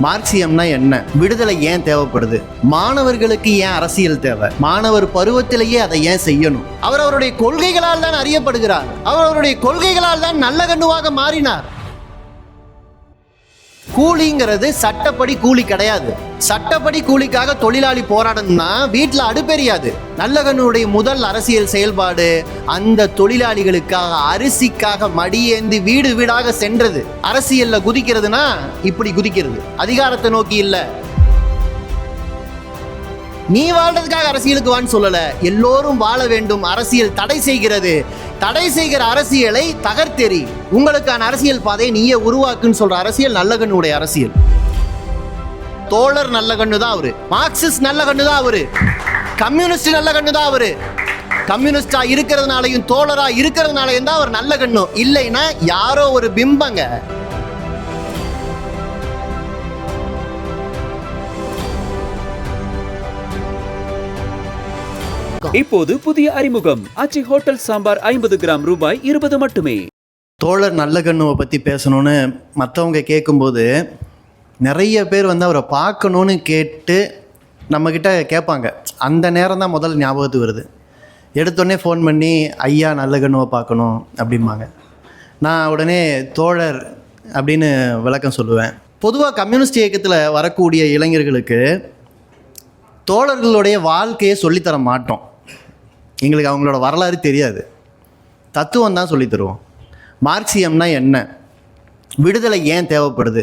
மார்க்சியம்னா என்ன? விடுதலை ஏன் தேவைப்படுது? மாணவர்களுக்கு ஏன் அரசியல் தேவை? மாணவர் பருவத்திலேயே அதை ஏன் செய்யணும்? அவர் அவருடைய கொள்கைகளால் தான் அறியப்படுகிறார். அவர் அவருடைய கொள்கைகளால் தான் நல்ல கண்ணுவாக மாறினார். கூலிங்கிறது சட்டப்படி கூலி கிடையாது. சட்டப்படி கூலிக்காக தொழிலாளி போராடணும்னா வீட்டில் அடுப்பெரியாது. நல்லகண்ணுடைய முதல் அரசியல் செயல்பாடு அந்த தொழிலாளிகளுக்காக அரிசிக்காக மடியேந்தி வீடு வீடாக சென்றது. அரசியல்ல குதிக்கிறதுனா இப்படி குதிக்கிறது, அதிகாரத்தை நோக்கி இல்ல. நீ வாழ்றதுக்காக அரசியலுக்கு வான்னு சொல்லல, எல்லோரும் வாழ வேண்டும். அரசியல் தடை செய்கிறது. தடை செய்கிற அரசியலை தகர்த்தெறி, உங்களுக்கான அரசியல் பாதையை நீயே உருவாக்குன்னு சொல்ற அரசியல் நல்லகண்ணுடைய அரசியல். தோழர் நல்லகண்ணு தான் அவரு, மார்க்சிஸ்ட் நல்லகண்ணு தான் அவரு, கம்யூனிஸ்ட் நல்லகண்ணு தான் அவரு. கம்யூனிஸ்டா இருக்கிறதுனாலையும் தோழரா இருக்கிறதுனாலையும் தான் அவர் நல்லகண்ணு. இல்லைன்னா யாரோ ஒரு பிம்பங்க. இப்போது புதிய அறிமுகம் ஆச்சி ஹோட்டல் சாம்பார் 50 கிராம் ரூபாய் 20 மட்டுமே. தோழர் நல்லகண்ணுவை பற்றி பேசணும்னு மற்றவங்க கேட்கும்போது நிறைய பேர் அவரை பார்க்கணுன்னு கேட்டு நம்மக்கிட்ட கேட்பாங்க. அந்த நேரம் தான் முதல் ஞாபகத்துக்கு வருது. எடுத்தோடனே ஃபோன் பண்ணி ஐயா நல்லகண்ணுவை பார்க்கணும் அப்படிம்பாங்க. நான் உடனே தோழர் அப்படின்னு விளக்கம் சொல்லுவேன். பொதுவாக கம்யூனிஸ்ட் இயக்கத்தில் வரக்கூடிய இளைஞர்களுக்கு தோழர்களுடைய வாழ்க்கையை சொல்லித்தர மாட்டோம். எங்களுக்கு அவங்களோட வரலாறு தெரியாது, தத்துவம் தான் சொல்லித்தருவோம். மார்க்சியம்னா என்ன? விடுதலை ஏன் தேவைப்படுது?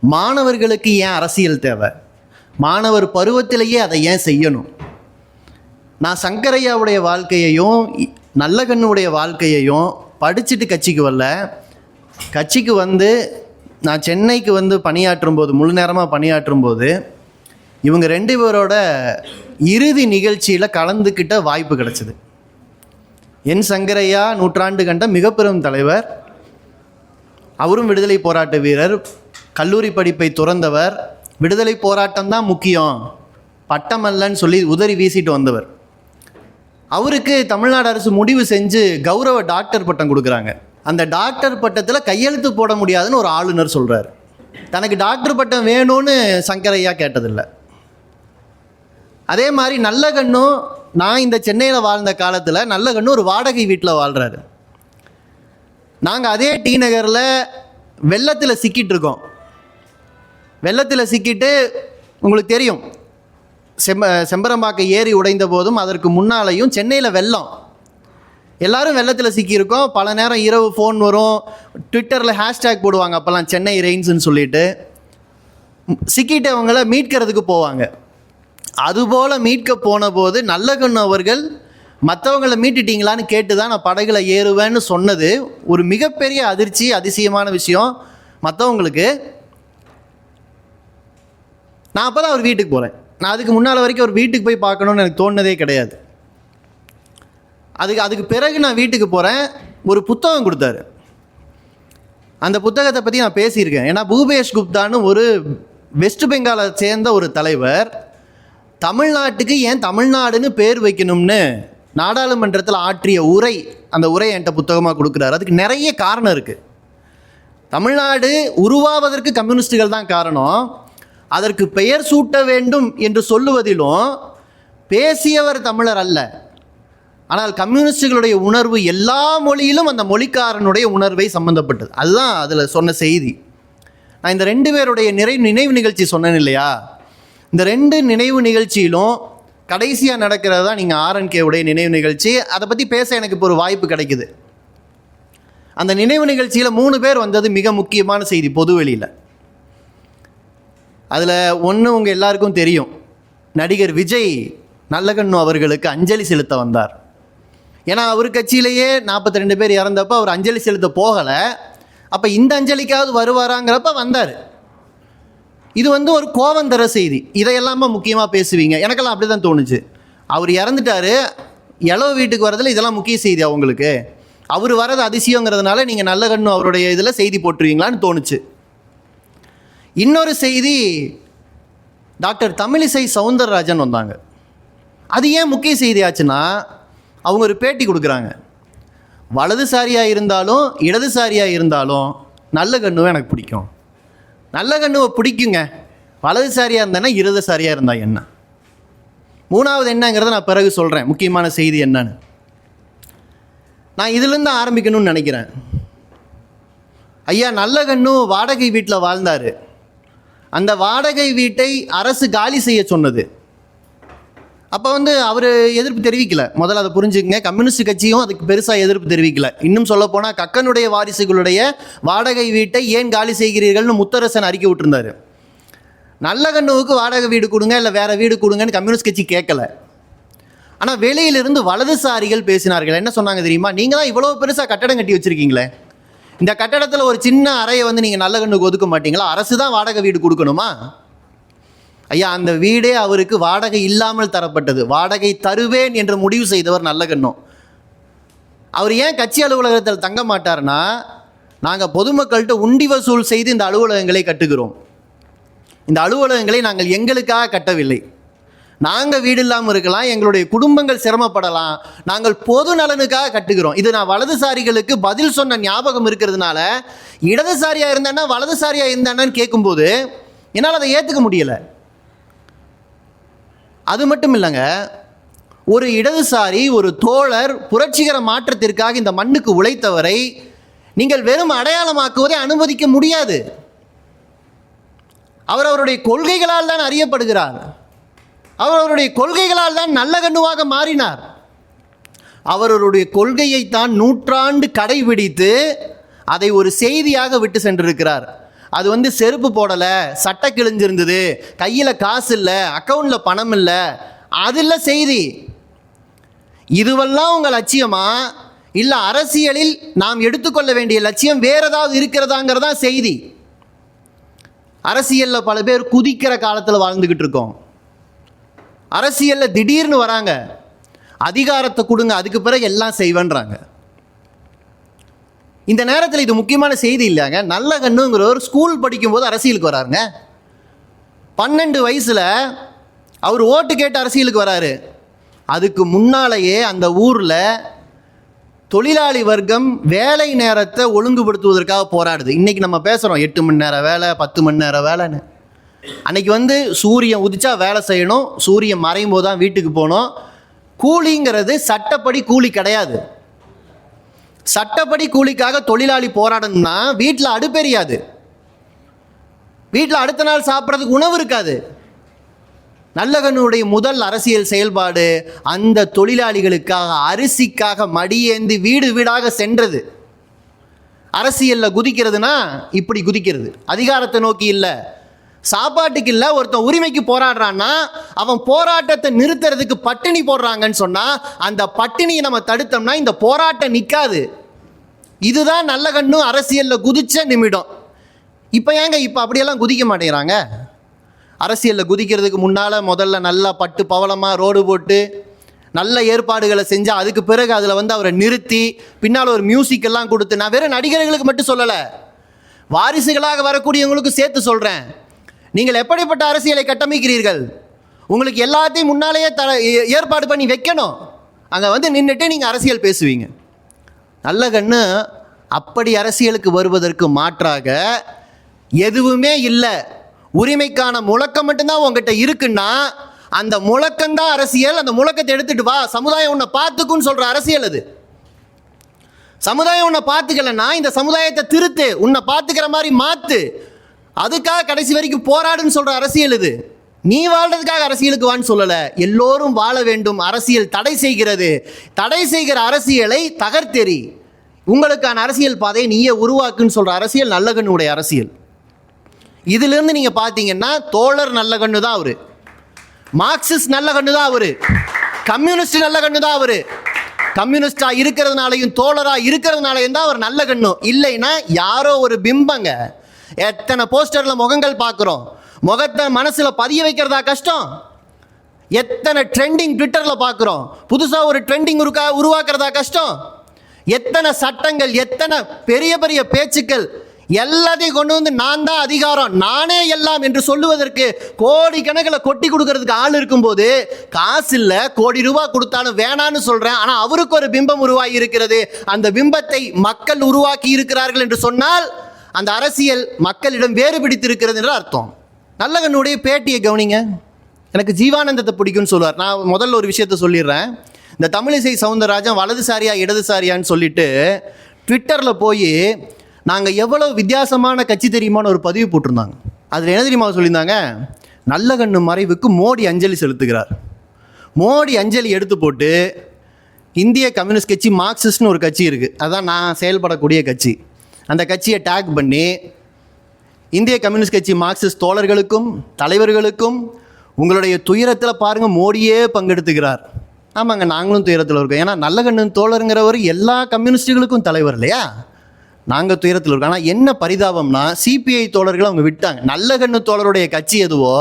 மாணவர்களுக்கு ஏன் அரசியல் தேவை? மாணவர் பருவத்திலேயே அதை ஏன் செய்யணும்? நான் சங்கரையாவுடைய வாழ்க்கையையும் நல்லகண்ணுடைய வாழ்க்கையையும் படிச்சுட்டு கட்சிக்கு வரல. கட்சிக்கு நான் சென்னைக்கு பணியாற்றும் போது, முழு நேரமாக பணியாற்றும் போது இவங்க 2 பேரோட இறுதி நிகழ்ச்சியில் கலந்துக்கிட்ட வாய்ப்பு கிடச்சிது. என் சங்கரையா நூற்றாண்டு கண்ட மிக பெரும் தலைவர். அவரும் விடுதலை போராட்ட வீரர், கல்லூரி படிப்பை துறந்தவர். விடுதலை போராட்டம் தான் முக்கியம், பட்டமல்லன்னு சொல்லி உதறி வீசிட்டு வந்தவர். அவருக்கு தமிழ்நாடு அரசு முடிவு செஞ்சு கௌரவ டாக்டர் பட்டம் கொடுக்குறாங்க. அந்த டாக்டர் பட்டத்தில் கையெழுத்து போட முடியாதுன்னு ஒரு ஆளுநர் சொல்கிறார். தனக்கு டாக்டர் பட்டம் வேணும்னு சங்கரையா கேட்டதில்லை. அதே மாதிரி நல்லகண்ணும், நான் இந்த சென்னையில் வாழ்ந்த காலத்தில் நல்லகண்ணும் ஒரு வாடகை வீட்டில் வாழ்கிறாரு. நாங்கள் அதே டி நகரில் வெள்ளத்தில் சிக்கிட்டு இருக்கோம். வெள்ளத்தில் சிக்கிட்டு உங்களுக்கு தெரியும், செம்பரம்பாக்கம் ஏரி உடைந்த போதும் அதற்கு முன்னாலேயும் சென்னையில் வெள்ளம். எல்லோரும் வெள்ளத்தில் சிக்கியிருக்கோம். பல நேரம் இரவு ஃபோன் வரும், ட்விட்டரில் ஹேஷ்டேக் போடுவாங்க. அப்போல்லாம் சென்னை ரெயின்ஸ்ன்னு சொல்லிட்டு சிக்கிட்டு அவங்கள மீட்கிறதுக்கு போவாங்க. அதுபோல் மீட்க போன போது நல்லகண்ணு அவர்கள் மற்றவங்களை மீட்டுட்டீங்களான்னு கேட்டு தான் நான் படகுல ஏறுவேன்னு சொன்னது ஒரு மிகப்பெரிய அதிர்ச்சி, அதிசயமான விஷயம் மற்றவங்களுக்கு. நான் அப்போ தான் அவர் வீட்டுக்கு போகிறேன். நான் அதுக்கு முன்னால் வரைக்கும் அவர் வீட்டுக்கு போய் பார்க்கணுன்னு எனக்கு தோணுனதே கிடையாது. அதுக்கு பிறகு நான் வீட்டுக்கு போகிறேன். ஒரு புத்தகம் கொடுத்தாரு. அந்த புத்தகத்தை பற்றி நான் பேசியிருக்கேன். ஏன்னா பூபேஷ் குப்தான்னு ஒரு வெஸ்ட் பெங்காலை சேர்ந்த ஒரு தலைவர் தமிழ்நாட்டுக்கு ஏன் தமிழ்நாடுன்னு பேர் வைக்கணும்னு நாடாளுமன்றத்தில் ஆற்றிய உரை, அந்த உரை என்கிட்ட புத்தகமாக கொடுக்குறாரு. அதுக்கு நிறைய காரணம் இருக்குது. தமிழ்நாடு உருவாவதற்கு கம்யூனிஸ்டுகள் தான் காரணம். அதற்கு பெயர் சூட்ட வேண்டும் என்று சொல்லுவதிலும் பேசியவர் தமிழர் அல்ல. ஆனால் கம்யூனிஸ்டுகளுடைய உணர்வு எல்லா மொழியிலும் அந்த மொழிக்காரனுடைய உணர்வை சம்பந்தப்பட்டது. அதுதான் அதில் சொன்ன செய்தி. நான் இந்த 2 பேருடைய நினைவு நிகழ்ச்சி சொன்னேன் இல்லையா? இந்த 2 நினைவு நிகழ்ச்சியிலும் கடைசியாக நடக்கிறது தான் நீங்கள் ஆர்என்கேவுடைய நினைவு நிகழ்ச்சி. அதை பற்றி பேச எனக்கு இப்போ ஒரு வாய்ப்பு கிடைக்குது. அந்த நினைவு நிகழ்ச்சியில் 3 பேர் வந்தது மிக முக்கியமான செய்தி பொதுவெளியில். அதில் ஒன்று உங்கள் எல்லாருக்கும் தெரியும், நடிகர் விஜய் நல்லகண்ணு அவர்களுக்கு அஞ்சலி செலுத்த வந்தார். ஏன்னா அவர் கட்சியிலேயே 42 பேர் இறந்தப்போ அவர் அஞ்சலி செலுத்த போகலை. அப்போ இந்த அஞ்சலிக்காவது வருவாராங்கிறப்ப வந்தார். இது ஒரு கோவம் தர செய்தி. இதையெல்லாமா முக்கியமாக பேசுவீங்க? எனக்கெல்லாம் அப்படி தான் தோணுச்சு. அவர் இறந்துட்டார், இளவு வீட்டுக்கு வரதில் இதெல்லாம் முக்கிய செய்தி அவங்களுக்கு. அவர் வரது அதிசயங்கிறதுனால நீங்கள் நல்லகண்ணு அவருடைய இதில் செய்தி போட்டுருவீங்களான்னு தோணுச்சு. இன்னொரு செய்தி, டாக்டர் தமிழிசை சவுந்தரராஜன் வந்தாங்க. அது ஏன் முக்கிய செய்தி ஆச்சுன்னா, அவங்க ஒரு பேட்டி கொடுக்குறாங்க. வலதுசாரியாக இருந்தாலும் இடதுசாரியாக இருந்தாலும் நல்லகண்ணுவை எனக்கு பிடிக்கும். நல்ல கண்ணுவை பிடிக்குங்க. வலதுசாரியாக இருந்தானா இடதுசாரியாக இருந்தா என்ன? மூணாவது என்னங்கிறத நான் பிறகு சொல்கிறேன். முக்கியமான செய்தி என்னன்னு நான் இதிலேருந்து ஆரம்பிக்கணும்னு நினைக்கிறேன். ஐயா நல்ல கண்ணு வாடகை வீட்டில் வாழ்ந்தார். அந்த வாடகை வீட்டை அரசு காலி செய்ய சொன்னது. அப்போ அவர் எதிர்ப்பு தெரிவிக்கல. முதல்ல அதை புரிஞ்சுக்கங்க. கம்யூனிஸ்ட் கட்சியும் அதுக்கு பெருசாக எதிர்ப்பு தெரிவிக்கல. இன்னும் சொல்லப்போனால் கக்கனுடைய வாரிசுகளுடைய வாடகை வீட்டை ஏன் காலி செய்கிறீர்கள்னு முத்தரசன் அறிக்கை விட்டுருந்தார். நல்ல கண்ணுவுக்கு வாடகை வீடு கொடுங்க, இல்லை வேறு வீடு கொடுங்கன்னு கம்யூனிஸ்ட் கட்சி கேட்கல. ஆனால் வெளியிலிருந்து வலதுசாரிகள் பேசினார்கள். என்ன சொன்னாங்க தெரியுமா? நீங்கள் தான் இவ்வளோ பெருசாக கட்டடம் கட்டி வச்சுருக்கீங்களே, இந்த கட்டடத்தில் ஒரு சின்ன அறையை நீங்கள் நல்ல கண்ணுக்கு ஒதுக்க மாட்டீங்களா? அரசு தான் வாடகை வீடு கொடுக்கணுமா? ஐயா, அந்த வீடே அவருக்கு வாடகை இல்லாமல் தரப்பட்டது. வாடகை தருவேன் என்று முடிவு செய்தவர் நல்ல கண்ணும். அவர் ஏன் கட்சி அலுவலகத்தில் தங்க மாட்டார்னா, நாங்கள் பொதுமக்கள்கிட்ட உண்டி வசூல் செய்து இந்த அலுவலகங்களை கட்டுகிறோம். இந்த அலுவலகங்களை நாங்கள் எங்களுக்காக கட்டவில்லை. நாங்கள் வீடு இல்லாமல் இருக்கலாம், எங்களுடைய குடும்பங்கள் சிரமப்படலாம், நாங்கள் பொது நலனுக்காக கட்டுகிறோம். இது நான் வலதுசாரிகளுக்கு பதில் சொன்ன ஞாபகம் இருக்கிறதுனால, இடதுசாரியாக இருந்தானா வலதுசாரியாக இருந்தானான்னு கேட்கும்போது என்னால் அதை ஏற்றுக்க முடியலை. அது மட்டும் இல்லைங்க, ஒரு இடதுசாரி, ஒரு தோழர் புரட்சிகர மாற்றத்திற்காக இந்த மண்ணுக்கு உழைத்தவரை நீங்கள் வெறும் அடையாளமாக்குவதை அனுமதிக்க முடியாது. அவர் அவருடைய கொள்கைகளால் தான் அறியப்படுகிறார். அவர் அவருடைய கொள்கைகளால் தான் நல்ல கண்ணுவாக மாறினார். அவருடைய கொள்கையைத்தான் நூற்றாண்டு கடைபிடித்து அதை ஒரு செய்தியாக விட்டு சென்றிருக்கிறார். அது செருப்பு போடலை, சட்டை கிழிஞ்சிருந்தது, கையில் காசு இல்லை, அக்கௌண்ட்டில் பணம் இல்லை, அது இல்லை செய்தி. இதுவெல்லாம் உங்கள் லட்சியமா? இல்லை அரசியலில் நாம் எடுத்துக்கொள்ள வேண்டிய லட்சியம் வேறு ஏதாவது இருக்கிறதாங்கிறதா செய்தி. அரசியலில் பல பேர் குதிக்கிற காலத்தில் வாழ்ந்துக்கிட்டு இருக்கோம். அரசியலில் திடீர்னு வராங்க, அதிகாரத்தை கொடுங்க, அதுக்கு பிறகு எல்லாம் செய்வேன்றாங்க. இந்த நேரத்தில் இது முக்கியமான செய்தி இல்லைங்க. நல்ல கண்ணுங்கிறவர் ஸ்கூல் படிக்கும்போது அரசியலுக்கு வராருங்க. 12 வயசில் அவர் ஓட்டு கேட்டு அரசியலுக்கு வராரு. அதுக்கு முன்னாலேயே அந்த ஊரில் தொழிலாளி வர்க்கம் வேலை நேரத்தை ஒழுங்குபடுத்துவதற்காக போராடுது. இன்றைக்கி நம்ம பேசுகிறோம் 8 மணி நேரம் வேலை, 10 மணி நேரம் வேலைன்னு. அன்றைக்கி சூரியன் உதிச்சா வேலை செய்யணும், சூரியன் மறையும் போது தான் வீட்டுக்கு போகணும். கூலிங்கிறது சட்டப்படி கூலி கிடையாது. சட்டப்படி கூலிக்காக தொழிலாளி போராடணும்னா வீட்டில் அடுப்பெரியாது, வீட்டில் அடுத்த நாள் சாப்பிட்றதுக்கு உணவு இருக்காது. நல்லகண்ணுடைய முதல் அரசியல் செயல்பாடு அந்த தொழிலாளிகளுக்காக, அரிசிக்காக மடியேந்தி வீடு வீடாக சென்றது. அரசியலில் குதிக்கிறதுனா இப்படி குதிக்கிறது, அதிகாரத்தை நோக்கி இல்லை, சாப்பாட்டுக்கு இல்லை. ஒருத்தன் உரிமைக்கு போராடுறான்னா அவன் போராட்டத்தை நிறுத்துறதுக்கு பட்டினி போடுறாங்கன்னு சொன்னால் அந்த பட்டினியை நம்ம தடுத்தோம்னா இந்த போராட்டம் நிற்காது. இதுதான் நல்ல கண்ணு அரசியலில் குதிச்ச நிமிடம். இப்போ இப்போ அப்படியெல்லாம் குதிக்க மாட்டேங்கிறாங்க. அரசியலில் குதிக்கிறதுக்கு முன்னால் முதல்ல நல்லா பட்டு பவளமாக ரோடு போட்டு நல்ல ஏற்பாடுகளை செஞ்சால் அதுக்கு பிறகு அதில் அவரை நிறுத்தி பின்னால் ஒரு மியூசிக்கெல்லாம் கொடுத்து, நான் வெறும் நடிகர்களுக்கு மட்டும் சொல்லலை, வாரிசுகளாக வரக்கூடியவங்களுக்கு சேர்த்து சொல்கிறேன். நீங்கள் எப்படிப்பட்ட அரசியலை கட்டமைக்கிறீர்கள்? உங்களுக்கு எல்லாத்தையும் முன்னாலேயே ஏற்பாடு பண்ணி வைக்கணும். அங்கே நின்றுட்டு நீங்கள் அரசியல் பேசுவீங்க. நல்ல கண்ணு அப்படி அரசியலுக்கு வருவதற்கு மாற்றாக எதுவுமே இல்லை, உரிமைக்கான முழக்கம் மட்டும்தான் உங்ககிட்ட இருக்குன்னா அந்த முழக்கம்தான் அரசியல். அந்த முழக்கத்தை எடுத்துட்டு வா, சமுதாயம் உன்னை பார்த்துக்குன்னு சொல்கிற அரசியல் அது. சமுதாயம் உன்னை பார்த்துக்கலன்னா இந்த சமுதாயத்தை திருத்து, உன்னை பார்த்துக்கிற மாதிரி மாற்று, அதுக்காக கடைசி வரைக்கும் போராடுன்னு சொல்கிற அரசியல் இது. நீ வாழ்றதுக்காக அரசியலுக்கு வான்னு சொல்லலை, எல்லோரும் வாழ வேண்டும். அரசியல் தடை செய்கிறது, தடை செய்கிற அரசியலை தகர்த்தெறி, உங்களுக்கான அரசியல் பாதையை நீயே உருவாக்குன்னு சொல்கிற அரசியல் நல்லகண்ணுடைய அரசியல். இதிலிருந்து நீங்கள் பார்த்தீங்கன்னா தோழர் நல்ல கண்ணு தான் அவர், மார்க்சிஸ்ட் நல்ல கண்ணு தான் அவர், கம்யூனிஸ்ட் நல்ல கண்ணு தான் அவர். கம்யூனிஸ்டாக இருக்கிறதுனாலையும் தோழராக இருக்கிறதுனாலையும் தான் அவர் நல்ல கண்ணு. இல்லைன்னா யாரோ ஒரு பிம்பங்க. எத்தனை போஸ்டரில் முகங்கள் பார்க்குறோம், முகத்தை மனசில் பதிய வைக்கிறதா கஷ்டம். எத்தனை ட்ரெண்டிங் ட்விட்டரில் பார்க்குறோம், புதுசாக ஒரு ட்ரெண்டிங் உருவாக்குறதா கஷ்டம். எத்தனை சட்டங்கள், எத்தனை பெரிய பெரிய பேச்சுக்கள், எல்லாத்தையும் கொண்டு நான் தான் அதிகாரம், நானே எல்லாம் என்று சொல்லுவதற்கு கோடி கணக்கில் கொட்டி கொடுக்கறதுக்கு ஆள் இருக்கும்போது காசு இல்லை, கோடி ரூபாய் கொடுத்தாலும் வேணான்னு சொல்கிறேன். ஆனால் அவருக்கு ஒரு பிம்பம் உருவாகி இருக்கிறது, அந்த பிம்பத்தை மக்கள் உருவாக்கி இருக்கிறார்கள் என்று சொன்னால் அந்த அரசியல் மக்களிடம் வேறு பிடித்திருக்கிறது என்ற அர்த்தம். நல்லகண்ணுடைய பேட்டியை கவனிங்க. எனக்கு ஜீவானந்தத்தை பிடிக்கும்னு சொல்லுவார். நான் முதல்ல ஒரு விஷயத்த சொல்லிடுறேன். இந்த தமிழிசை சவுந்தரராஜன் வலதுசாரியா இடதுசாரியான்னு சொல்லிட்டு ட்விட்டரில் போய் நாங்கள் எவ்வளோ வித்தியாசமான கட்சி தெரியுமான்னு ஒரு பதிவு போட்டிருந்தாங்க. அதில் என்ன தெரியுமா சொல்லியிருந்தாங்க, நல்லகண்ணு மறைவுக்கு மோடி அஞ்சலி செலுத்துகிறார். மோடி அஞ்சலி எடுத்து போட்டு இந்திய கம்யூனிஸ்ட் கட்சி மார்க்சிஸ்ட்னு ஒரு கட்சி இருக்குது, அதுதான் நான் செயல்படக்கூடிய கட்சி, அந்த கட்சியை டேக் பண்ணி இந்திய கம்யூனிஸ்ட் கட்சி மார்க்சிஸ்ட் தோழர்களுக்கும் தலைவர்களுக்கும் உங்களுடைய துயரத்தில் பாருங்கள் மோடியே பங்கெடுத்துக்கிறார். ஆமாங்க, நாங்களும் துயரத்தில் இருக்கோம். ஏன்னா நல்லகண்ணன் தோழருங்கிறவர் எல்லா கம்யூனிஸ்டுகளுக்கும் தலைவர் இல்லையா, நாங்கள் துயரத்தில் இருக்கோம். ஆனால் என்ன பரிதாபம்னா சிபிஐ தோழர்களை அவங்க விட்டாங்க. நல்லகண்ணு தோழருடைய கட்சி எதுவோ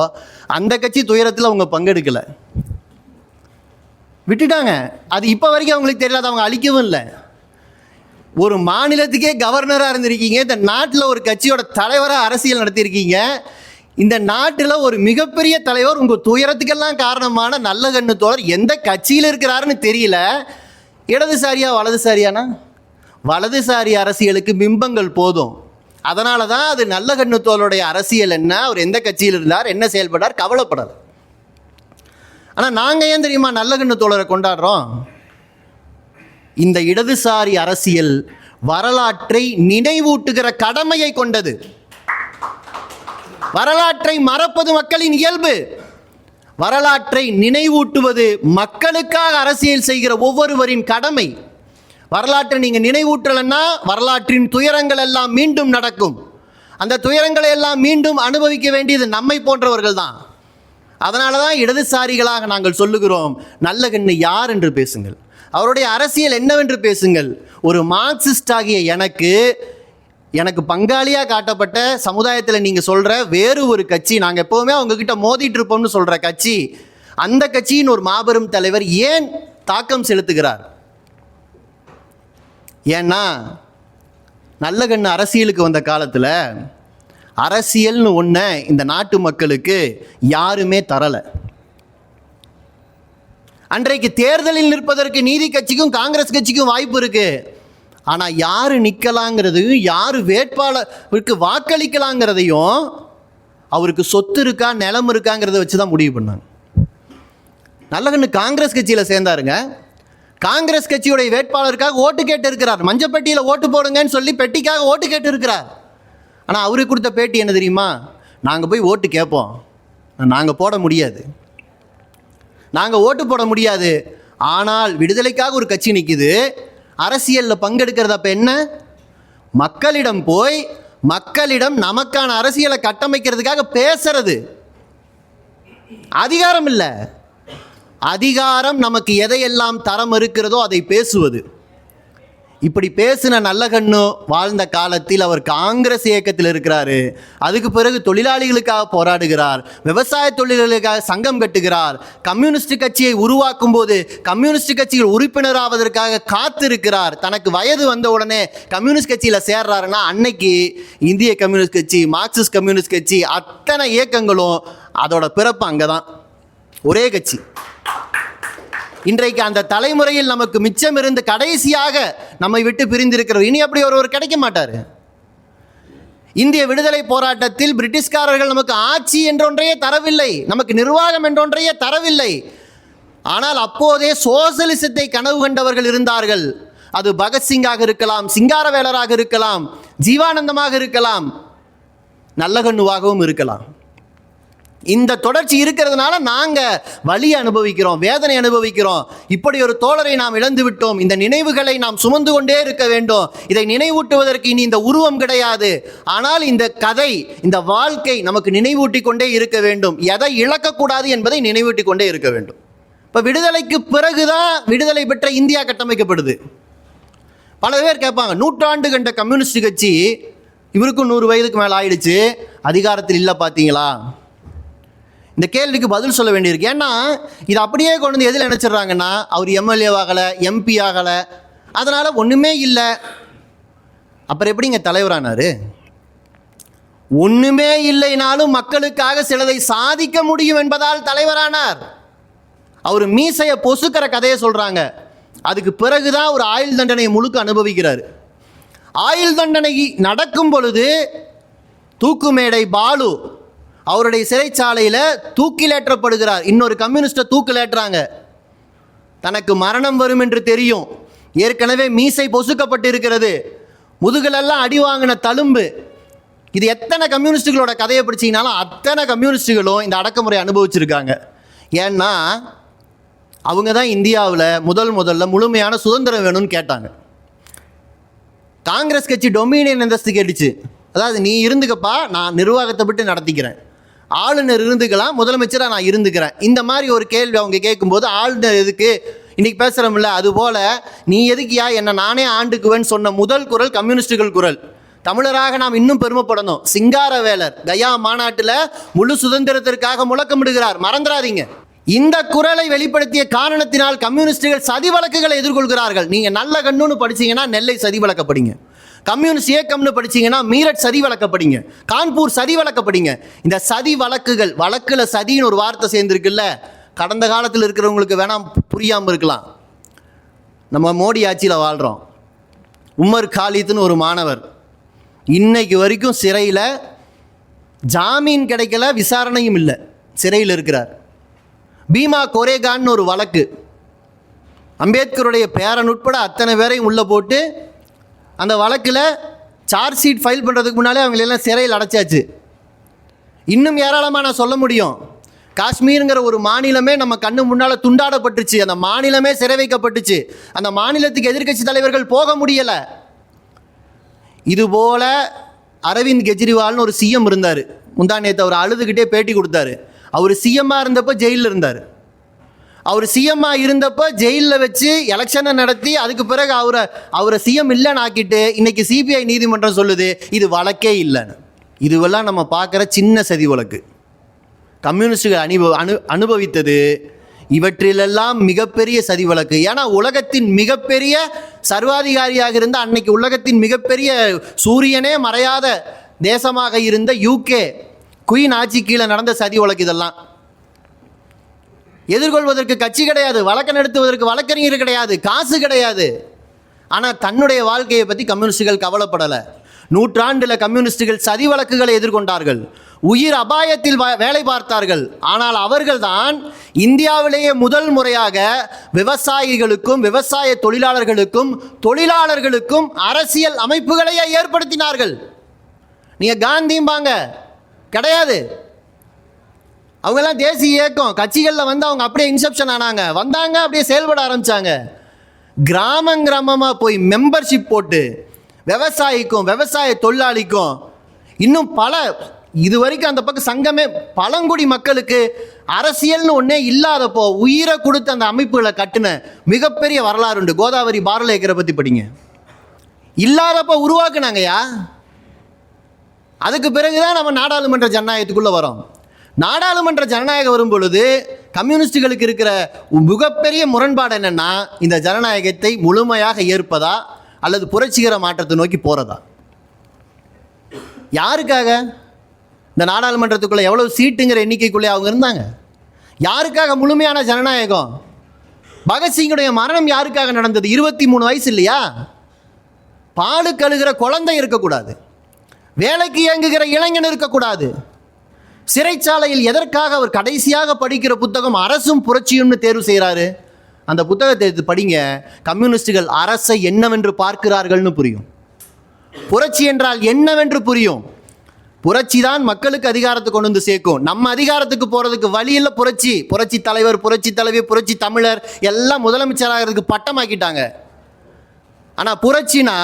அந்த கட்சி துயரத்தில் அவங்க பங்கெடுக்கலை, விட்டுட்டாங்க. அது இப்போ வரைக்கும் அவங்களுக்கு தெரியல, அவங்க அழிக்கவும் இல்லை. ஒரு மாநிலத்துக்கே கவர்னராக இருந்திருக்கீங்க, இந்த நாட்டில் ஒரு கட்சியோட தலைவராக அரசியல் நடத்தியிருக்கீங்க, இந்த நாட்டில் ஒரு மிகப்பெரிய தலைவர், உங்கள் துயரத்துக்கெல்லாம் காரணமான நல்லகண்ணு தோழர் எந்த கட்சியில் இருக்கிறாருன்னு தெரியல. இடதுசாரியா வலதுசாரியானா, வலதுசாரி அரசியலுக்கு பிம்பங்கள் போதும். அதனால தான் அது நல்லகண்ணு தோழருடைய அரசியல் என்ன, அவர் எந்த கட்சியில் இருந்தார், என்ன செயல்பட்டார் கவலைப்படாது. ஆனால் நாங்கள் ஏன் தெரியுமா நல்லகண்ணு தோழரை கொண்டாடுறோம்? இந்த இடதுசாரி அரசியல் வரலாற்றை நினைவூட்டுகிற கடமையை கொண்டது. வரலாற்றை மறப்பது மக்களின் இயல்பு. வரலாற்றை நினைவூட்டுவது மக்களுக்காக அரசியல் செய்கிற ஒவ்வொருவரின் கடமை. வரலாற்றை நீங்கள் நினைவூட்டலைன்னா வரலாற்றின் துயரங்கள் எல்லாம் மீண்டும் நடக்கும். அந்த துயரங்களை எல்லாம் மீண்டும் அனுபவிக்க வேண்டியது நம்மை போன்றவர்கள் தான். அதனால தான் இடதுசாரிகளாக நாங்கள் சொல்லுகிறோம், நல்லகண்ணு யார் என்று பேசுங்கள், அவருடைய அரசியல் என்னவென்று பேசுங்கள். ஒரு மார்க்சிஸ்ட் ஆகிய எனக்கு பங்காளியாக காட்டப்பட்ட சமுதாயத்தில் நீங்கள் சொல்கிற வேறு ஒரு கட்சி, நாங்கள் எப்போவுமே அவங்கக்கிட்ட மோதிட்டு இருப்போம்னு சொல்கிற கட்சி, அந்த கட்சியின் ஒரு மாபெரும் தலைவர் ஏன் தாக்கம் செலுத்துகிறார்? ஏன்னா நல்லகண்ணு அரசியலுக்கு வந்த காலத்தில் அரசியல்னு ஒன்றை இந்த நாட்டு மக்களுக்கு யாருமே தரலை. அன்றைக்கு தேர்தலில் நிற்பதற்கு நீதி கட்சிக்கும் காங்கிரஸ் கட்சிக்கும் வாய்ப்பு இருக்குது. ஆனால் யார் நிற்கலாங்கிறதையும் யார் வேட்பாளருக்கு வாக்களிக்கலாங்கிறதையும் அவருக்கு சொத்து இருக்கா நிலம் இருக்காங்கிறத வச்சு தான் முடிவு பண்ணாங்க. நல்லகண்ணு காங்கிரஸ் கட்சியில் சேர்ந்தாருங்க. காங்கிரஸ் கட்சியுடைய வேட்பாளருக்காக ஓட்டு கேட்டு இருக்கிறார். மஞ்சப்பெட்டியில் ஓட்டு போடுங்கன்னு சொல்லி பெட்டிக்காக ஓட்டு கேட்டு இருக்கிறார். ஆனால் அவருக்கு கொடுத்த பேட்டி என்ன தெரியுமா? நாங்கள் போய் ஓட்டு கேட்போம், நாங்கள் போட முடியாது, நாங்கள் ஓட்டு போட முடியாது, ஆனால் விடுதலைக்காக ஒரு கட்சி நிற்குது, அரசியலில் பங்கெடுக்கிறது. அப்போ என்ன? மக்களிடம் போய் மக்களிடம் நமக்கான அரசியலை கட்டமைக்கிறதுக்காக பேசுறது. அதிகாரம் இல்லை, அதிகாரம் நமக்கு எதையெல்லாம் தரம் இருக்கிறதோ அதை பேசுவது. இப்படி பேசின நல்லகண்ணு வாழ்ந்த காலத்தில் அவர் காங்கிரஸ் இயக்கத்தில் இருக்கிறாரு. அதுக்கு பிறகு தொழிலாளிகளுக்காக போராடுகிறார், விவசாய தொழிலாளிகளுக்காக சங்கம் கட்டுகிறார், கம்யூனிஸ்ட் கட்சியை உருவாக்கும் போது கம்யூனிஸ்ட் கட்சியில் உறுப்பினராவதற்காக காத்திருக்கிறார். தனக்கு வயது வந்த உடனே கம்யூனிஸ்ட் கட்சியில் சேர்றாருன்னா அன்னைக்கு இந்திய கம்யூனிஸ்ட் கட்சி, மார்க்சிஸ்ட் கம்யூனிஸ்ட் கட்சி, அத்தனை இயக்கங்களும் அதோட பிறப்பு அங்கே தான், ஒரே கட்சி. இன்றைக்கு அந்த தலைமுறையில் நமக்கு மிச்சம் இருந்து கடைசியாக நம்மை விட்டு பிரிந்திருக்கிறோம். இனி அப்படி ஒருவர் கிடைக்க மாட்டார். இந்திய விடுதலை போராட்டத்தில் பிரிட்டிஷ்காரர்கள் நமக்கு ஆட்சி என்றொன்றையே தரவில்லை, நமக்கு நிர்வாகம் என்றொன்றையே தரவில்லை. ஆனால் அப்போதே சோசலிசத்தை கனவு கண்டவர்கள் இருந்தார்கள். அது பகத்சிங்காக இருக்கலாம், சிங்காரவேலராக இருக்கலாம், ஜீவானந்தமாக இருக்கலாம், நல்லகண்ணுவாகவும் இருக்கலாம். இந்த தொடர்ச்சி இருக்கிறதுனால நாங்கள் வலி அனுபவிக்கிறோம், வேதனை அனுபவிக்கிறோம். இப்படி ஒரு தோழரை நாம் இழந்து விட்டோம். இந்த நினைவுகளை நாம் சுமந்து கொண்டே இருக்க வேண்டும். இதை நினைவூட்டுவதற்கு இனி இந்த உருவம் கிடையாது, ஆனால் இந்த கதை, இந்த வாழ்க்கை நமக்கு நினைவூட்டி கொண்டே இருக்க வேண்டும். எதை இழக்கக்கூடாது என்பதை நினைவூட்டி கொண்டே இருக்க வேண்டும். இப்போ விடுதலைக்கு பிறகுதான் விடுதலை பெற்ற இந்தியா கட்டமைக்கப்படுது. பல பேர் கேட்பாங்க, நூற்றாண்டு கண்ட கம்யூனிஸ்ட் கட்சி இவருக்கும் 100 வயதுக்கு மேலே ஆயிடுச்சு, அதிகாரத்தில் இல்லை பார்த்தீங்களா? இந்த கேள்விக்கு பதில் சொல்ல வேண்டியிருக்கு. ஏன்னா இது அப்படியே கொண்டு வந்து எதில் நினச்சிட்றாங்கன்னா, அவர் எம்எல்ஏ ஆகலை, எம்பி ஆகலை, அதனால் ஒன்றுமே இல்லை. அப்புறம் எப்படிங்க தலைவரானார்? ஒன்றுமே இல்லைனாலும் மக்களுக்காக சிலதை சாதிக்க முடியும் என்பதால் தலைவரானார். அவர் மீசையை பொசுக்கிற கதையை சொல்கிறாங்க. அதுக்கு பிறகுதான் ஒரு ஆயுள் தண்டனையை முழுக்க அனுபவிக்கிறார். ஆயுள் தண்டனை நடக்கும் பொழுது தூக்குமேடை பாலு அவருடைய சிறைச்சாலையில் தூக்கிலேற்றப்படுகிறார். இன்னொரு கம்யூனிஸ்ட்டை தூக்கிலேற்றுறாங்க. தனக்கு மரணம் வரும் என்று தெரியும். ஏற்கனவே மீசை பொசுக்கப்பட்டு இருக்கிறது, முதுகிலெல்லாம் அடி வாங்கின தழும்பு. இது எத்தனை கம்யூனிஸ்டுகளோட கதையை பிடிச்சிங்கனாலும் அத்தனை கம்யூனிஸ்டுகளும் இந்த அடக்குமுறை அனுபவிச்சிருக்காங்க. ஏன்னா அவங்க தான் இந்தியாவில் முதல்ல முழுமையான சுதந்திரம் வேணும்னு கேட்டாங்க. காங்கிரஸ் கட்சி டொமினியன் அந்தஸ்து கேட்டுச்சு. அதாவது நீ இருந்துக்கப்பா, நான் நிர்வாகத்தை விட்டு நடத்திக்கிறேன், ஆளுநர் இருந்துக்கலாம், முதலமைச்சராக நான் இருந்துக்கிறேன். இந்த மாதிரி ஒரு கேள்வி அவங்க கேட்கும்போது ஆளுநர் எதுக்கு இன்னைக்கு பேசுகிறோம்ல, அதுபோல் நீ எதுக்கியா என்னை நானே ஆண்டுக்குவேன்னு சொன்ன முதல் குரல் கம்யூனிஸ்டுகள் குரல். தமிழராக நாம் இன்னும் பெருமைப்படணும். சிங்காரவேலர் கயா மாநாட்டில் முழு சுதந்திரத்திற்காக முழக்கமிடுகிறார், மறந்துடாதீங்க. இந்த குரலை வெளிப்படுத்திய காரணத்தினால் கம்யூனிஸ்டுகள் சதி வழக்குகளை எதிர்கொள்கிறார்கள். நீங்கள் நல்ல கண்ணுன்னு படிச்சீங்கன்னா நெல்லை சதி வழக்க படிங்க, கம்யூனிஸ்ட் இயக்கம்னு படிச்சீங்கன்னா மீரட் சதி வழக்க படிங்க, கான்பூர் சதி வழக்க படிங்க. இந்த சதி வழக்குகள், வழக்குல சதின்னு ஒரு வார்த்தை சேர்ந்துருக்குல்ல, கடந்த காலத்தில் இருக்கிறவங்களுக்கு வேணாம் புரியாமல் இருக்கலாம். நம்ம மோடி ஆட்சியில் வாழ்கிறோம். உமர் காலித்னு ஒரு மாணவர் இன்னைக்கு வரைக்கும் சிறையில், ஜாமீன் கிடைக்கல, விசாரணையும் இல்லை, சிறையில் இருக்கிறார். பீமா கோரேகான்னு ஒரு வழக்கு, அம்பேத்கருடைய பேரன் உட்பட அத்தனை பேரையும் உள்ளே போட்டு அந்த வழக்கில் சார்ஜ் ஷீட் ஃபைல் பண்ணுறதுக்கு முன்னாலே அவங்களெல்லாம் சிறையில் அடைச்சாச்சு. இன்னும் ஏராளமாக நான் சொல்ல முடியும். காஷ்மீருங்கிற ஒரு மாநிலமே நம்ம கண்ணு முன்னால் துண்டாடப்பட்டுச்சு, அந்த மாநிலமே சிறை வைக்கப்பட்டுச்சு, அந்த மாநிலத்துக்கு எதிர்க்கட்சி தலைவர்கள் போக முடியலை. இதுபோல் அரவிந்த் கெஜ்ரிவால்னு ஒரு சிஎம் இருந்தார். முந்தா நேற்று அவர் அழுதுகிட்டே பேட்டி கொடுத்தாரு. அவர் சிஎம்மாக இருந்தப்போ ஜெயிலில் இருந்தார். அவர் சிஎம்மாக இருந்தப்போ ஜெயிலில் வச்சு எலெக்ஷனை நடத்தி அதுக்கு பிறகு அவரை சிஎம் இல்லைன்னு ஆக்கிட்டு இன்னைக்கு சிபிஐ நீதிமன்றம் சொல்லுது இது வழக்கே இல்லைன்னு. இதுவெல்லாம் நம்ம பார்க்குற சின்ன சதி வழக்கு. கம்யூனிஸ்டுகள் அனுபவித்தது இவற்றிலெல்லாம் மிகப்பெரிய சதி வழக்கு. ஏன்னா உலகத்தின் மிகப்பெரிய சர்வாதிகாரியாக இருந்த, அன்னைக்கு உலகத்தின் மிகப்பெரிய சூரியனே மறையாத தேசமாக இருந்த யூகே குயின் ஆட்சி கீழே நடந்த சதி வழக்கு. இதெல்லாம் எதிர்கொள்வதற்கு கட்சி கிடையாது, வழக்கு நடத்துவதற்கு வழக்கறிஞர் கிடையாது, காசு கிடையாது. ஆனால் தன்னுடைய வாழ்க்கையை பற்றி கம்யூனிஸ்டுகள் கவலைப்படலை. நூற்றாண்டில் கம்யூனிஸ்டுகள் சதி வழக்குகளை எதிர்கொண்டார்கள், உயிர் அபாயத்தில் வேலை பார்த்தார்கள். ஆனால் அவர்கள்தான் இந்தியாவிலேயே முதல் முறையாக விவசாயிகளுக்கும் விவசாய தொழிலாளர்களுக்கும் அரசியல் அமைப்புகளையே ஏற்படுத்தினார்கள். நீங்கள் காந்திம்பாங்க, கிடையாது. அவங்கெல்லாம் தேசிய இயக்கம் கட்சிகளில் வந்து அவங்க அப்படியே இன்செப்ஷன் ஆனாங்க, வந்தாங்க, அப்படியே செயல்பட ஆரம்பித்தாங்க. கிராமமாக போய் மெம்பர்ஷிப் போட்டு விவசாயிக்கும் விவசாய தொழிலாளிக்கும் இன்னும் பல, இது வரைக்கும் அந்த பக்கம் சங்கமே, பழங்குடி மக்களுக்கு அரசியல்னு ஒன்றே இல்லாதப்போ உயிரை கொடுத்து அந்த அமைப்புகளை கட்டின மிகப்பெரிய வரலாறு உண்டு. கோதாவரி பாரலேக்கரை பற்றி படிங்க. இல்லாதப்போ உருவாக்குனாங்கய்யா. அதுக்கு பிறகுதான் நம்ம நாடாளுமன்ற ஜனநாயகத்துக்குள்ளே வரோம். நாடாளுமன்ற ஜனநாயகம் வரும் பொழுது கம்யூனிஸ்டுகளுக்கு இருக்கிற மிகப்பெரிய முரண்பாடு என்னென்னா, இந்த ஜனநாயகத்தை முழுமையாக ஏற்பதா அல்லது புரட்சிகர மாற்றத்தை நோக்கி போகிறதா. யாருக்காக இந்த நாடாளுமன்றத்துக்குள்ளே எவ்வளவு சீட்டுங்கிற எண்ணிக்கைக்குள்ளே அவங்க இருந்தாங்க? யாருக்காக முழுமையான ஜனநாயகம்? பகத்சிங்குடைய மரணம் யாருக்காக நடந்தது? 23 வயசு இல்லையா? பாலு கழுகிற குழந்தை இருக்கக்கூடாது, வேலைக்கு இயங்குகிற இளைஞன் இருக்கக்கூடாது. சிறைச்சாலையில் எதற்காக அவர் கடைசியாக படிக்கிற புத்தகம் அரசும் புரட்சியும்னு தேர்வு செய்கிறாரு? அந்த புத்தகத்தை எடுத்து படிங்க. கம்யூனிஸ்டுகள் அரசை என்னவென்று பார்க்கிறார்கள்னு புரியும், புரட்சி என்றால் என்னவென்று புரியும். புரட்சி தான் மக்களுக்கு அதிகாரத்தை கொண்டு வந்து சேர்க்கும். நம்ம அதிகாரத்துக்கு போகிறதுக்கு வழியில் புரட்சி தலைவர், புரட்சி தலைவி, புரட்சி தமிழர் எல்லாம் முதலமைச்சராகிறதுக்கு பட்டமாக்கிட்டாங்க. ஆனால் புரட்சினா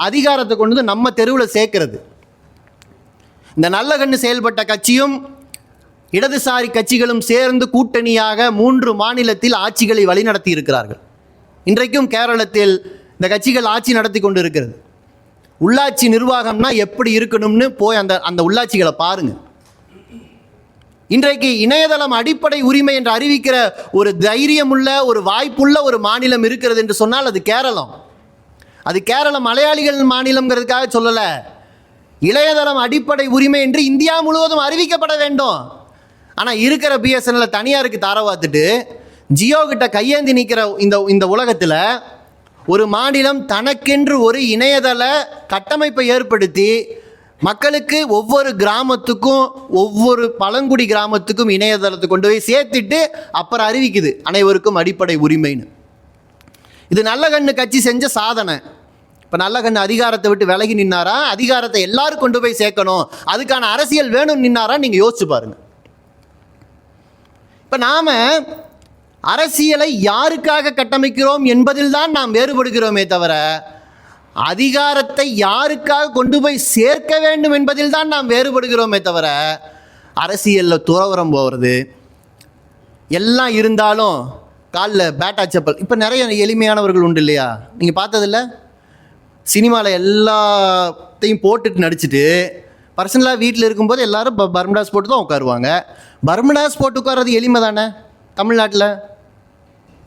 அதிகாரத்தை கொண்டு வந்து நம்ம தெருவில் சேர்க்கிறது. இந்த நல்ல கண்ணு செயல்பட்ட கட்சியும் இடதுசாரி கட்சிகளும் சேர்ந்து கூட்டணியாக 3 மாநிலத்தில் ஆட்சிகளை வழிநடத்தி இருக்கிறார்கள். இன்றைக்கும் கேரளத்தில் இந்த கட்சிகள் ஆட்சி நடத்தி கொண்டு இருக்கிறது. உள்ளாட்சி நிர்வாகம்னா எப்படி இருக்கணும்னு போய் அந்த உள்ளாட்சிகளை பாருங்க. இன்றைக்கு இணையதளம் அடிப்படை உரிமை என்று அறிவிக்கிற ஒரு தைரியமுள்ள, ஒரு வாய்ப்புள்ள ஒரு மாநிலம் இருக்கிறது என்று சொன்னால் அது கேரளம். அது கேரளம் மலையாளிகள் மாநிலங்கிறதுக்காக சொல்லலை. இளையதளம் அடிப்படை உரிமை என்று இந்தியா முழுவதும் அறிவிக்கப்பட வேண்டும். ஆனால் இருக்கிற பிஎஸ்என்எல் தனியாருக்கு தார பார்த்துட்டு ஜியோ கிட்ட கையேந்தி நிற்கிற இந்த உலகத்தில் ஒரு மாநிலம் தனக்கென்று ஒரு இணையதள கட்டமைப்பை ஏற்படுத்தி மக்களுக்கு ஒவ்வொரு கிராமத்துக்கும் ஒவ்வொரு பழங்குடி கிராமத்துக்கும் இணையதளத்தை கொண்டு போய் சேர்த்துட்டு அப்புறம் அறிவிக்குது அனைவருக்கும் அடிப்படை உரிமைன்னு. இது நல்லகண்ணு கட்சி செஞ்ச சாதனை. இப்போ நல்லகண்ணு அதிகாரத்தை விட்டு விலகி நின்னாரா? அதிகாரத்தை எல்லாரும் கொண்டு போய் சேர்க்கணும், அதுக்கான அரசியல் வேணும்னு நின்னாரா? நீங்கள் யோசிச்சு பாருங்க. இப்போ நாம் அரசியலை யாருக்காக கட்டமைக்கிறோம் என்பதில் தான் நாம் வேறுபடுகிறோமே தவிர, அதிகாரத்தை யாருக்காக கொண்டு போய் சேர்க்க வேண்டும் என்பதில் தான் நாம் வேறுபடுகிறோமே தவிர, அரசியலில் துறவரம் போகிறது எல்லாம் இருந்தாலும் காலில் பேட்டா செப்பல். இப்போ நிறைய எளிமையானவர்கள் உண்டு இல்லையா? நீங்கள் பார்த்ததில்ல? சினிமாவில் எல்லாத்தையும் போட்டுட்டு நடிச்சுட்டு பர்சனலாக வீட்டில் இருக்கும்போது எல்லாரும் பர்முடாஸ் போட்டு தான் உட்காருவாங்க. பர்முடாஸ் போட்டு உட்கார்றது எளிமை தானே தமிழ்நாட்டில்?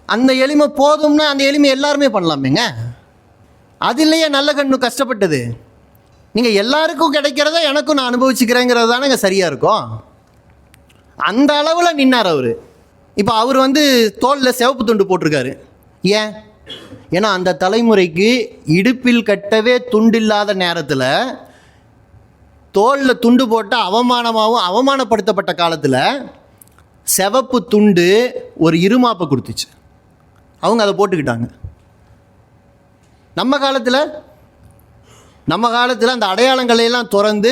அந்த எளிமை போதும்னா அந்த எளிமை எல்லாருமே பண்ணலாமேங்க. அது இல்லையே நல்லகண்ணு கஷ்டப்பட்டது. நீங்கள் எல்லாருக்கும் கிடைக்கிறத எனக்கும் நான் அனுபவிச்சுக்கிறேங்கிறது தானேங்க சரியாக இருக்கும். அந்த அளவில் நின்னார் அவர். இப்போ அவர் தோளில் சிவப்பு துண்டு போட்டிருக்காரு. ஏன்? ஏன்னா அந்த தலைமுறைக்கு இடுப்பில் கட்டவே துண்டில்லாத நேரத்தில், தோளில் துண்டு போட்ட அவமானமாகவும் அவமானப்படுத்தப்பட்ட காலத்தில் சிவப்பு துண்டு ஒரு இருமாப்பை கொடுத்துச்சு. அவங்க அதை போட்டுக்கிட்டாங்க. நம்ம காலத்தில் அந்த அடையாளங்களையெல்லாம் திறந்து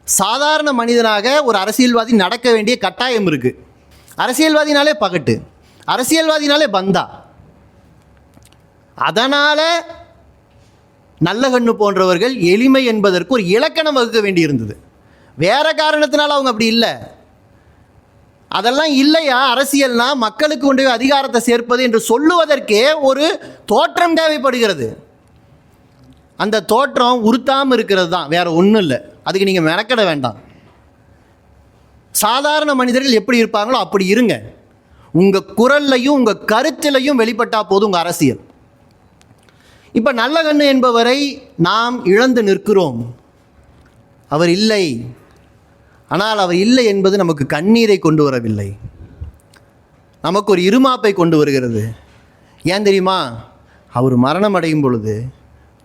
சாதாரண மனிதனாக ஒரு அரசியல்வாதி நடக்க வேண்டிய கட்டாயம் இருக்குது. அரசியல்வாதினாலே பகட்டு, அரசியல்வாதினாலே பந்தா. அதனால் நல்லகண்ணு போன்றவர்கள் எளிமை என்பதற்கு ஒரு இலக்கணம் வகுக்க வேண்டியிருந்தது. வேற காரணத்தினால அவங்க அப்படி இல்லை. அதெல்லாம் இல்லையா? அரசியல்னா மக்களுக்கு கொண்டு போய் அதிகாரத்தை சேர்ப்பது என்று சொல்லுவதற்கே ஒரு தோற்றம் தேவைப்படுகிறது. அந்த தோற்றம் உறுத்தாமல் இருக்கிறது தான், வேற ஒன்றும் இல்லை. அதுக்கு நீங்கள் மெனக்கட வேண்டாம். சாதாரண மனிதர்கள் எப்படி இருப்பாங்களோ அப்படி இருங்க. உங்கள் குரல்லையும் உங்கள் கருத்திலையும் வெளிப்பட்டால் போதும் உங்கள் அரசியல். இப்போ நல்லகண்ணு என்பவரை நாம் இழந்து நிற்கிறோம். அவர் இல்லை. ஆனால் அவர் இல்லை என்பது நமக்கு கண்ணீரை கொண்டு வரவில்லை, நமக்கு ஒரு இருமாப்பை கொண்டு வருகிறது. ஏன் தெரியுமா? அவர் மரணம் அடையும் பொழுது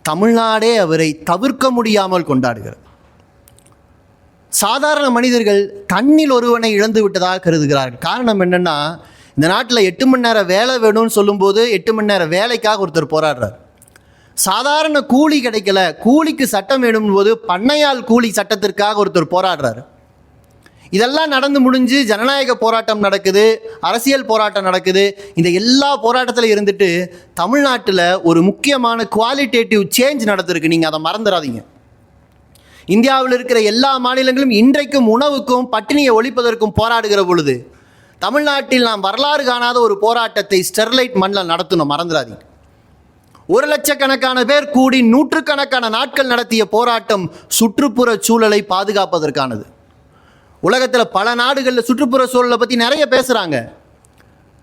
தமிழ்நாடே அவரை தவிர்க்க முடியாமல் கொண்டாடுகிறது. சாதாரண மனிதர்கள் தன்னில் ஒருவனை இழந்து விட்டதாக கருதுகிறார்கள். காரணம் என்னென்னா, இந்த நாட்டில் 8 மணி நேரம் வேலை வேணும்னு சொல்லும்போது 8 மணி நேரம் வேலைக்காக ஒருத்தர் போராடுறார். சாதாரண கூலி கிடைக்கல, கூலிக்கு சட்டம் வேணும் போது பண்ணையால் கூலி சட்டத்திற்காக ஒருத்தர் போராடுறார். இதெல்லாம் நடந்து முடிஞ்சு ஜனநாயக போராட்டம் நடக்குது, அரசியல் போராட்டம் நடக்குது. இந்த எல்லா போராட்டத்தில் இருந்துட்டு தமிழ்நாட்டில் ஒரு முக்கியமான குவாலிட்டேட்டிவ் சேஞ்ச் நடந்திருக்கு. நீங்கள் அதை மறந்துடாதீங்க. இந்தியாவில் இருக்கிற எல்லா மாநிலங்களும் இன்றைக்கும் உணவுக்கும் பட்டினியை ஒழிப்பதற்கும் போராடுகிற பொழுது, தமிழ்நாட்டில் நாம் வரலாறு காணாத ஒரு போராட்டத்தை ஸ்டெர்லைட் மண்ணில் நடத்தணும், மறந்துடாதீங்க. 1 லட்சக்கணக்கான பேர் கூடி நூற்றுக்கணக்கான நாட்கள் நடத்திய போராட்டம் சுற்றுப்புற சூழலை பாதுகாப்பதற்கானது. உலகத்தில் பல நாடுகளில் சுற்றுப்புற சூழலை பற்றி நிறைய பேசுகிறாங்க.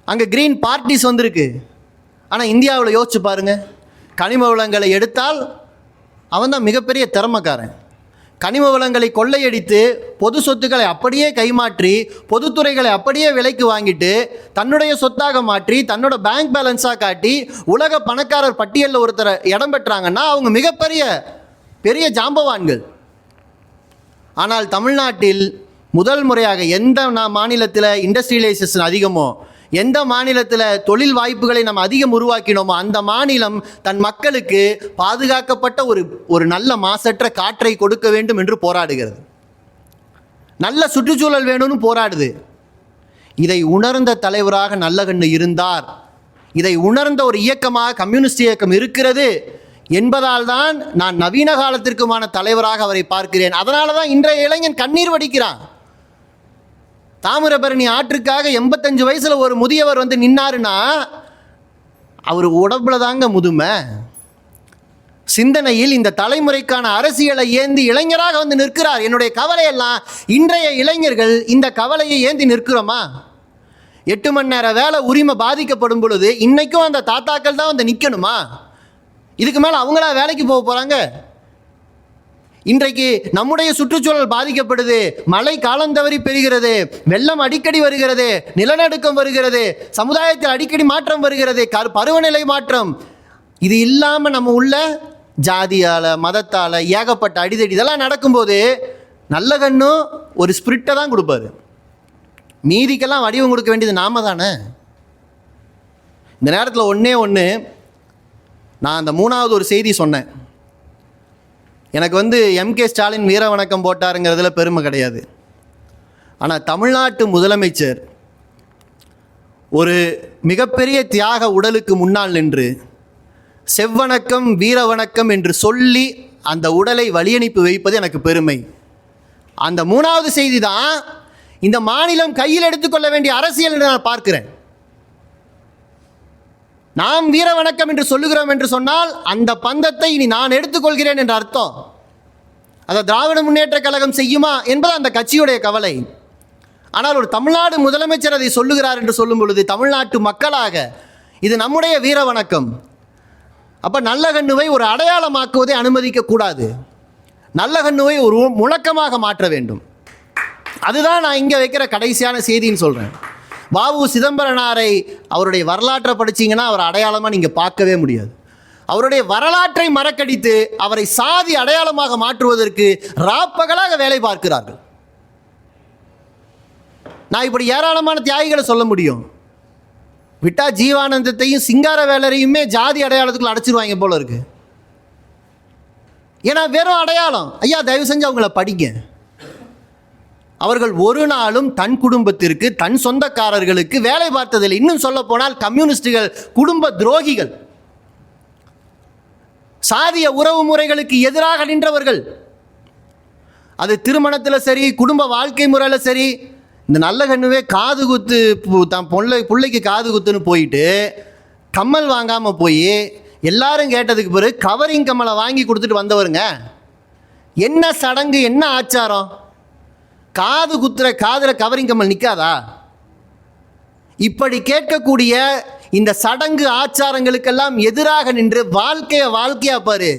அங்கே கிரீன் பார்ட்டிஸ் வந்திருக்கு. ஆனால் இந்தியாவில் யோசிச்சு பாருங்கள், கனிம வளங்களை எடுத்தால் அவன் தான் மிகப்பெரிய திறமைக்காரன். கனிம வளங்களை கொள்ளையடித்து பொது சொத்துக்களை அப்படியே கைமாற்றி பொதுத்துறைகளை அப்படியே விலைக்கு வாங்கிட்டு தன்னுடைய சொத்தாக மாற்றி தன்னோட பேங்க் பேலன்ஸாக காட்டி உலக பணக்காரர் பட்டியலில் ஒருத்தரை இடம் பெற்றாங்கன்னா அவங்க மிகப்பெரிய ஜாம்பவான்கள். ஆனால் தமிழ்நாட்டில் முதல் முறையாக எந்த மாநிலத்தில் இண்டஸ்ட்ரியலைசேஷன் அதிகமோ, எந்த மாநிலத்தில் தொழில் வாய்ப்புகளை நம்ம அதிகம் உருவாக்கினோமோ அந்த மாநிலம் தன் மக்களுக்கு பாதுகாக்கப்பட்ட ஒரு நல்ல மாசற்ற காற்றை கொடுக்க வேண்டும் என்று போராடுகிறது. நல்ல சுற்றுச்சூழல் வேணும்னு போராடுது. இதை உணர்ந்த தலைவராக நல்லகண்ணு இருந்தார். இதை உணர்ந்த ஒரு இயக்கமாக கம்யூனிஸ்ட் இயக்கம் இருக்கிறது என்பதால் தான் நான் நவீன காலத்திற்குமான தலைவராக அவரை பார்க்கிறேன். அதனால தான் இன்றைய இளைஞன் கண்ணீர் வடிக்கிறான். தாமிரபரணி ஆற்றுக்காக 85 வயசில் ஒரு முதியவர் நின்னாருன்னா அவர் உடம்புல தாங்க முதுமை. சிந்தனையில் இந்த தலைமுறைக்கான அரசியலை ஏந்தி இளைஞராக நிற்கிறார். என்னுடைய கவலையெல்லாம் இன்றைய இளைஞர்கள் இந்த கவலையை ஏந்தி நிற்கிறோமா? 8 மணி நேரம் வேலை உரிமை பாதிக்கப்படும் பொழுது இன்னைக்கும் அந்த தாத்தாக்கள் தான் நிற்கணுமா? இதுக்கு மேலே அவங்களா வேலைக்கு போக போகிறாங்க? இன்றைக்கு நம்முடைய சுற்றுச்சூழல் பாதிக்கப்படுது, மழை காலம் தவறி பெறுகிறது, வெள்ளம் அடிக்கடி வருகிறது, நிலநடுக்கம் வருகிறது, சமுதாயத்தில் அடிக்கடி மாற்றம் வருகிறது, பருவநிலை மாற்றம். இது இல்லாமல் நம்ம உள்ள ஜாதியால் மதத்தால் ஏகப்பட்ட அடிதடி இதெல்லாம் நடக்கும்போது நல்லகண்ணும் ஒரு ஸ்பிரிட்டை தான் கொடுப்பாரு. மீதிக்கெல்லாம் வடிவம் கொடுக்க வேண்டியது நாம தானே. இந்த நேரத்தில் ஒன்று நான் அந்த 3வது ஒரு செய்தி சொன்னேன். எனக்கு எம்கே ஸ்டாலின் வீர வணக்கம் போட்டாருங்கிறதுல பெருமை கிடையாது. ஆனால் தமிழ்நாட்டு முதலமைச்சர் ஒரு மிகப்பெரிய தியாக உடலுக்கு முன்னால் நின்று செவ்வணக்கம் வீர வணக்கம் என்று சொல்லி அந்த உடலை வழியனுப்பி வைப்பது எனக்கு பெருமை. அந்த 3வது செய்தி தான் இந்த மாநிலம் கையில் எடுத்துக்கொள்ள வேண்டிய அரசியல் என்று நான் பார்க்கிறேன். நாம் வீர வணக்கம் என்று சொல்லுகிறோம் என்று சொன்னால் அந்த பந்தத்தை இனி நான் எடுத்துக்கொள்கிறேன் என்ற அர்த்தம். அதை திராவிட முன்னேற்ற கழகம் செய்யுமா என்பது அந்த கட்சியுடைய கவலை. ஆனால் ஒரு தமிழ்நாடு முதலமைச்சர் அதை சொல்லுகிறார் என்று சொல்லும் பொழுது தமிழ்நாட்டு மக்களாக இது நம்முடைய வீர வணக்கம். அப்போ நல்லகண்ணுவை ஒரு அடையாளமாக்குவதை அனுமதிக்கக்கூடாது. நல்லகண்ணுவை ஒரு முழக்கமாக மாற்ற வேண்டும். அதுதான் நான் இங்கே வைக்கிற கடைசியான செய்தின்னு சொல்கிறேன். வ.உ. சிதம்பரனாரை அவருடைய வரலாற்றை படிச்சிங்கன்னா அவர் அடையாளமாக நீங்கள் பார்க்கவே முடியாது. அவருடைய வரலாற்றை மறக்கடித்து அவரை சாதி அடையாளமாக மாற்றுவதற்கு ராப்பகலாக வேலை பார்க்கிறார்கள். நான் இப்படி ஏராளமான தியாகிகளை சொல்ல முடியும். விட்டா ஜீவானந்தத்தையும் சிங்காரவேலரையுமே ஜாதி அடையாளத்துக்குள்ள அடைச்சிருவாங்க போல இருக்கு. ஏன்னா வெறும் அடையாளம். ஐயா, தயவு செஞ்சு அவங்கள படிங்க. அவர்கள் ஒரு நாளும் தன் குடும்பத்திற்கு தன் சொந்தக்காரர்களுக்கு வேலை பார்த்ததில்லை. இன்னும் சொல்ல போனால் கம்யூனிஸ்டுகள் குடும்ப துரோகிகள், சாதிய உறவு முறைகளுக்கு எதிராக நின்றவர்கள். அது திருமணத்தில் சரி, குடும்ப வாழ்க்கை முறையில் சரி. இந்த நல்லகண்ணுவே காது குத்து தான் பிள்ளைக்கு காது குத்துன்னு போயிட்டு கம்மல் வாங்காமல் போய் எல்லாரும் கேட்டதுக்கு பிறகு கவரிங் கம்மலை வாங்கி கொடுத்துட்டு வந்தவருங்க. என்ன சடங்கு, என்ன ஆச்சாரம்? காது குத்துற காதில் கவரிங் கம்மல் நிற்காதா? இப்படி கேட்கக்கூடிய இந்த சடங்கு ஆச்சாரங்களுக்கெல்லாம் எதிராக நின்று வாழ்க்கையா பாரு.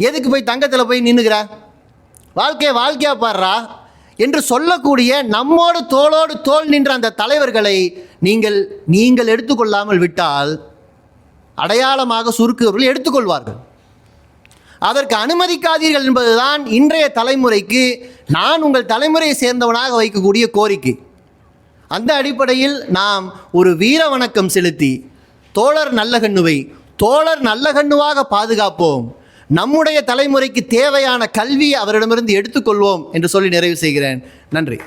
எதுக்கு போய் தங்கத்தில் போய் நின்றுக்கிற? வாழ்க்கையா பாடுறா என்று சொல்லக்கூடிய நம்மோடு தோளோடு தோள் நின்ற அந்த தலைவர்களை நீங்கள் எடுத்துக்கொள்ளாமல் விட்டால் அடையாளமாக சுருக்குவர்கள் எடுத்துக்கொள்வார்கள். அதற்கு அனுமதிக்காதீர்கள் என்பதுதான் இன்றைய தலைமுறைக்கு நான் உங்கள் தலைமுறையை சேர்ந்தவனாக வைக்கக்கூடிய கோரிக்கை. அந்த அடிப்படையில் நாம் ஒரு வீர வணக்கம் செலுத்தி தோழர் நல்லகண்ணுவை தோழர் நல்லகண்ணுவாக பாதுகாப்போம். நம்முடைய தலைமுறைக்கு தேவையான கல்வியை அவரிடமிருந்து எடுத்துக்கொள்வோம் என்று சொல்லி நிறைவு செய்கிறேன். நன்றி.